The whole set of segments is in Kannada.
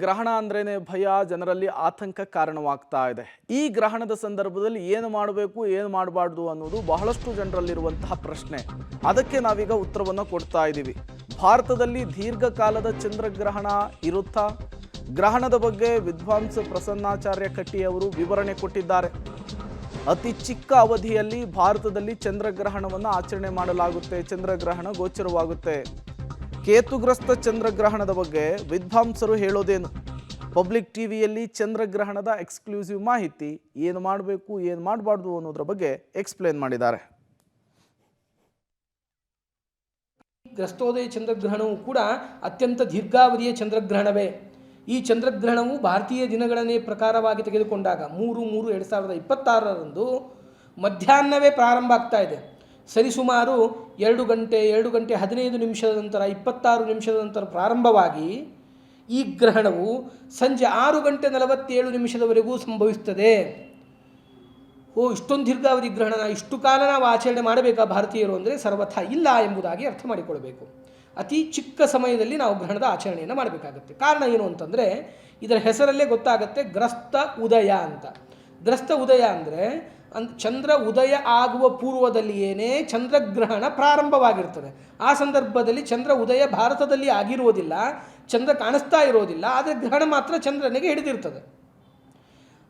ಗ್ರಹಣ ಅಂದ್ರೇನೆ ಭಯ, ಜನರಲ್ಲಿ ಆತಂಕ ಕಾರಣವಾಗ್ತಾ ಇದೆ. ಈ ಗ್ರಹಣದ ಸಂದರ್ಭದಲ್ಲಿ ಏನು ಮಾಡಬೇಕು, ಏನು ಮಾಡಬಾರ್ದು ಅನ್ನೋದು ಬಹಳಷ್ಟು ಜನರಲ್ಲಿರುವಂತಹ ಪ್ರಶ್ನೆ. ಅದಕ್ಕೆ ನಾವೀಗ ಉತ್ತರವನ್ನು ಕೊಡ್ತಾ ಇದ್ದೀವಿ. ಭಾರತದಲ್ಲಿ ದೀರ್ಘಕಾಲದ ಚಂದ್ರಗ್ರಹಣ ಇರುತ್ತಾ? ಗ್ರಹಣದ ಬಗ್ಗೆ ವಿದ್ವಾಂಸ ಪ್ರಸನ್ನಾಚಾರ್ಯ ಕಟ್ಟಿ ಅವರು ವಿವರಣೆ ಕೊಟ್ಟಿದ್ದಾರೆ. ಅತಿ ಚಿಕ್ಕ ಅವಧಿಯಲ್ಲಿ ಭಾರತದಲ್ಲಿ ಚಂದ್ರಗ್ರಹಣವನ್ನು ಆಚರಣೆ ಮಾಡಲಾಗುತ್ತೆ. ಚಂದ್ರಗ್ರಹಣ ಗೋಚರವಾಗುತ್ತೆ. ಕೇತುಗ್ರಸ್ತ ಚಂದ್ರಗ್ರಹಣದ ಬಗ್ಗೆ ವಿದ್ವಾಂಸರು ಹೇಳೋದೇನು? ಪಬ್ಲಿಕ್ ಟಿವಿಯಲ್ಲಿ ಚಂದ್ರಗ್ರಹಣದ ಎಕ್ಸ್ಕ್ಲೂಸಿವ್ ಮಾಹಿತಿ, ಏನು ಮಾಡಬೇಕು ಏನು ಮಾಡಬಾರ್ದು ಅನ್ನೋದ್ರ ಬಗ್ಗೆ ಎಕ್ಸ್ಪ್ಲೇನ್ ಮಾಡಿದ್ದಾರೆ. ಗ್ರಸ್ತೋದಯ ಚಂದ್ರಗ್ರಹಣವು ಕೂಡ ಅತ್ಯಂತ ದೀರ್ಘಾವಧಿಯ ಚಂದ್ರಗ್ರಹಣವೇ. ಈ ಚಂದ್ರಗ್ರಹಣವು ಭಾರತೀಯ ದಿನಗಣನೆ ಪ್ರಕಾರವಾಗಿ ತೆಗೆದುಕೊಂಡಾಗ 3/3/2026 ಮಧ್ಯಾಹ್ನವೇ ಪ್ರಾರಂಭ ಆಗ್ತಾ ಇದೆ. ಸರಿಸುಮಾರು 2 ಗಂಟೆ 15 ನಿಮಿಷದ ನಂತರ 26 ನಿಮಿಷದ ನಂತರ ಪ್ರಾರಂಭವಾಗಿ ಈ ಗ್ರಹಣವು ಸಂಜೆ 6:47 ಸಂಭವಿಸುತ್ತದೆ. ಇಷ್ಟೊಂದು ದೀರ್ಘಾವಧಿ ಗ್ರಹಣ, ಇಷ್ಟು ಕಾಲ ನಾವು ಆಚರಣೆ ಮಾಡಬೇಕಾ ಭಾರತೀಯರು ಅಂದರೆ ಸರ್ವಥಾ ಇಲ್ಲ ಎಂಬುದಾಗಿ ಅರ್ಥ ಮಾಡಿಕೊಳ್ಬೇಕು. ಅತಿ ಚಿಕ್ಕ ಸಮಯದಲ್ಲಿ ನಾವು ಗ್ರಹಣದ ಆಚರಣೆಯನ್ನು ಮಾಡಬೇಕಾಗುತ್ತೆ. ಕಾರಣ ಏನು ಅಂತಂದರೆ ಇದರ ಹೆಸರಲ್ಲೇ ಗೊತ್ತಾಗುತ್ತೆ, ಗ್ರಸ್ತ ಉದಯ ಅಂತ. ಗ್ರಸ್ತ ಉದಯ ಅಂದರೆ ಚಂದ್ರ ಉದಯ ಆಗುವ ಪೂರ್ವದಲ್ಲಿಯೇ ಚಂದ್ರಗ್ರಹಣ ಪ್ರಾರಂಭವಾಗಿರ್ತದೆ. ಆ ಸಂದರ್ಭದಲ್ಲಿ ಚಂದ್ರ ಉದಯ ಭಾರತದಲ್ಲಿ ಆಗಿರುವುದಿಲ್ಲ, ಚಂದ್ರ ಕಾಣಿಸ್ತಾ ಇರೋದಿಲ್ಲ, ಆದರೆ ಗ್ರಹಣ ಮಾತ್ರ ಚಂದ್ರನಿಗೆ ಹಿಡಿದಿರ್ತದೆ.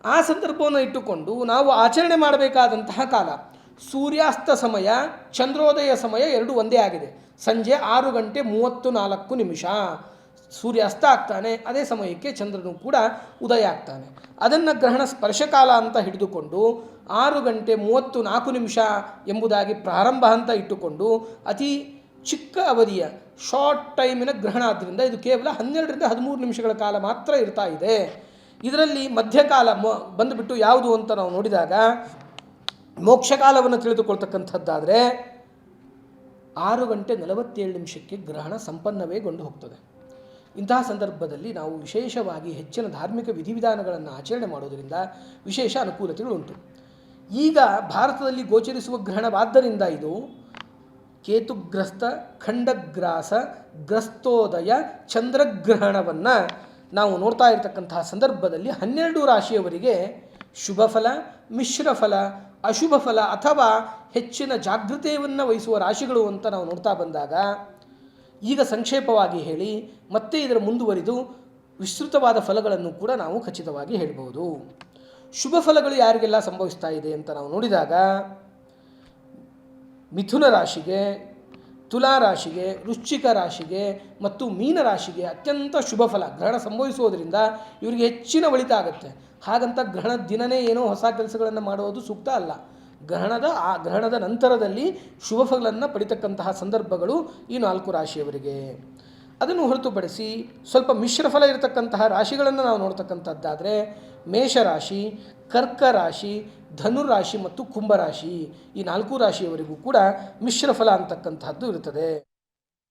ಆ ಸಂದರ್ಭವನ್ನು ಇಟ್ಟುಕೊಂಡು ನಾವು ಆಚರಣೆ ಮಾಡಬೇಕಾದಂತಹ ಕಾಲ ಸೂರ್ಯಾಸ್ತ ಸಮಯ, ಚಂದ್ರೋದಯ ಸಮಯ ಎರಡು ಒಂದೇ ಆಗಿದೆ. ಸಂಜೆ 6:34 ಸೂರ್ಯಾಸ್ತ ಆಗ್ತಾನೆ, ಅದೇ ಸಮಯಕ್ಕೆ ಚಂದ್ರನು ಕೂಡ ಉದಯ ಆಗ್ತಾನೆ. ಅದನ್ನು ಗ್ರಹಣ ಸ್ಪರ್ಶಕಾಲ ಅಂತ ಹಿಡಿದುಕೊಂಡು 6:34 ಎಂಬುದಾಗಿ ಪ್ರಾರಂಭ ಅಂತ ಇಟ್ಟುಕೊಂಡು ಅತಿ ಚಿಕ್ಕ ಅವಧಿಯ ಶಾರ್ಟ್ ಟೈಮಿನ ಗ್ರಹಣ ಆದ್ದರಿಂದ ಇದು ಕೇವಲ 12-13 ನಿಮಿಷಗಳ ಕಾಲ ಮಾತ್ರ ಇರ್ತಾ ಇದೆ. ಇದರಲ್ಲಿ ಮಧ್ಯಕಾಲ ಬಂದುಬಿಟ್ಟು ಯಾವುದು ಅಂತ ನಾವು ನೋಡಿದಾಗ ಮೋಕ್ಷಕಾಲವನ್ನು ತಿಳಿದುಕೊಳ್ತಕ್ಕಂಥದ್ದಾದರೆ 6:47 ಗ್ರಹಣ ಸಂಪನ್ನವೇಗೊಂಡು ಹೋಗ್ತದೆ. ಇಂತಹ ಸಂದರ್ಭದಲ್ಲಿ ನಾವು ವಿಶೇಷವಾಗಿ ಹೆಚ್ಚಿನ ಧಾರ್ಮಿಕ ವಿಧಿವಿಧಾನಗಳನ್ನು ಆಚರಣೆ ಮಾಡೋದರಿಂದ ವಿಶೇಷ ಅನುಕೂಲತೆಗಳುಂಟು. ಈಗ ಭಾರತದಲ್ಲಿ ಗೋಚರಿಸುವ ಗ್ರಹಣವಾದ್ದರಿಂದ ಇದು ಕೇತುಗ್ರಸ್ತ ಖಂಡಗ್ರಾಸ ಗ್ರಸ್ತೋದಯ ಚಂದ್ರಗ್ರಹಣವನ್ನು ನಾವು ನೋಡ್ತಾ ಇರತಕ್ಕಂತಹ ಸಂದರ್ಭದಲ್ಲಿ 12 ರಾಶಿಯವರಿಗೆ ಶುಭ ಫಲ, ಮಿಶ್ರ ಫಲ, ಅಶುಭ ಫಲ ಅಥವಾ ಹೆಚ್ಚಿನ ಜಾಗೃತೆಯನ್ನು ವಹಿಸುವ ರಾಶಿಗಳು ಅಂತ ನಾವು ನೋಡ್ತಾ ಬಂದಾಗ ಈಗ ಸಂಕ್ಷೇಪವಾಗಿ ಹೇಳಿ ಮತ್ತೆ ಇದರ ಮುಂದುವರಿದು ವಿಸ್ತೃತವಾದ ಫಲಗಳನ್ನು ಕೂಡ ನಾವು ಖಚಿತವಾಗಿ ಹೇಳ್ಬೋದು. ಶುಭ ಫಲಗಳು ಯಾರಿಗೆಲ್ಲ ಸಂಭವಿಸ್ತಾ ಇದೆ ಅಂತ ನಾವು ನೋಡಿದಾಗ ಮಿಥುನ ರಾಶಿಗೆ, ತುಲಾ ರಾಶಿಗೆ, ವೃಶ್ಚಿಕ ರಾಶಿಗೆ ಮತ್ತು ಮೀನ ರಾಶಿಗೆ ಅತ್ಯಂತ ಶುಭ ಫಲ ಗ್ರಹಣ ಸಂಭವಿಸುವುದರಿಂದ ಇವರಿಗೆ ಹೆಚ್ಚಿನ ಒಳಿತ ಆಗುತ್ತೆ. ಹಾಗಂತ ಗ್ರಹಣದ ದಿನವೇ ಏನೋ ಹೊಸ ಕೆಲಸಗಳನ್ನು ಮಾಡುವುದು ಸೂಕ್ತ ಅಲ್ಲ. ಗ್ರಹಣದ ನಂತರದಲ್ಲಿ ಶುಭ ಫಲಗಳನ್ನು ಪಡಿತಕ್ಕಂತಹ ಸಂದರ್ಭಗಳು ಈ 4 ರಾಶಿಯವರಿಗೆ. ಅದನ್ನು ಹೊರತುಪಡಿಸಿ ಸ್ವಲ್ಪ ಮಿಶ್ರ ಫಲ ಇರತಕ್ಕಂತಹ ರಾಶಿಗಳನ್ನು ನಾವು ನೋಡ್ತಕ್ಕಂಥದ್ದಾದರೆ ಮೇಷರಾಶಿ, ಕರ್ಕ ರಾಶಿ, ಧನುರಾಶಿ ಮತ್ತು ಕುಂಭರಾಶಿ ಈ 4 ರಾಶಿಯವರಿಗೂ ಕೂಡ ಮಿಶ್ರ ಫಲ ಅಂತಕ್ಕಂತಹದ್ದು ಇರುತ್ತದೆ.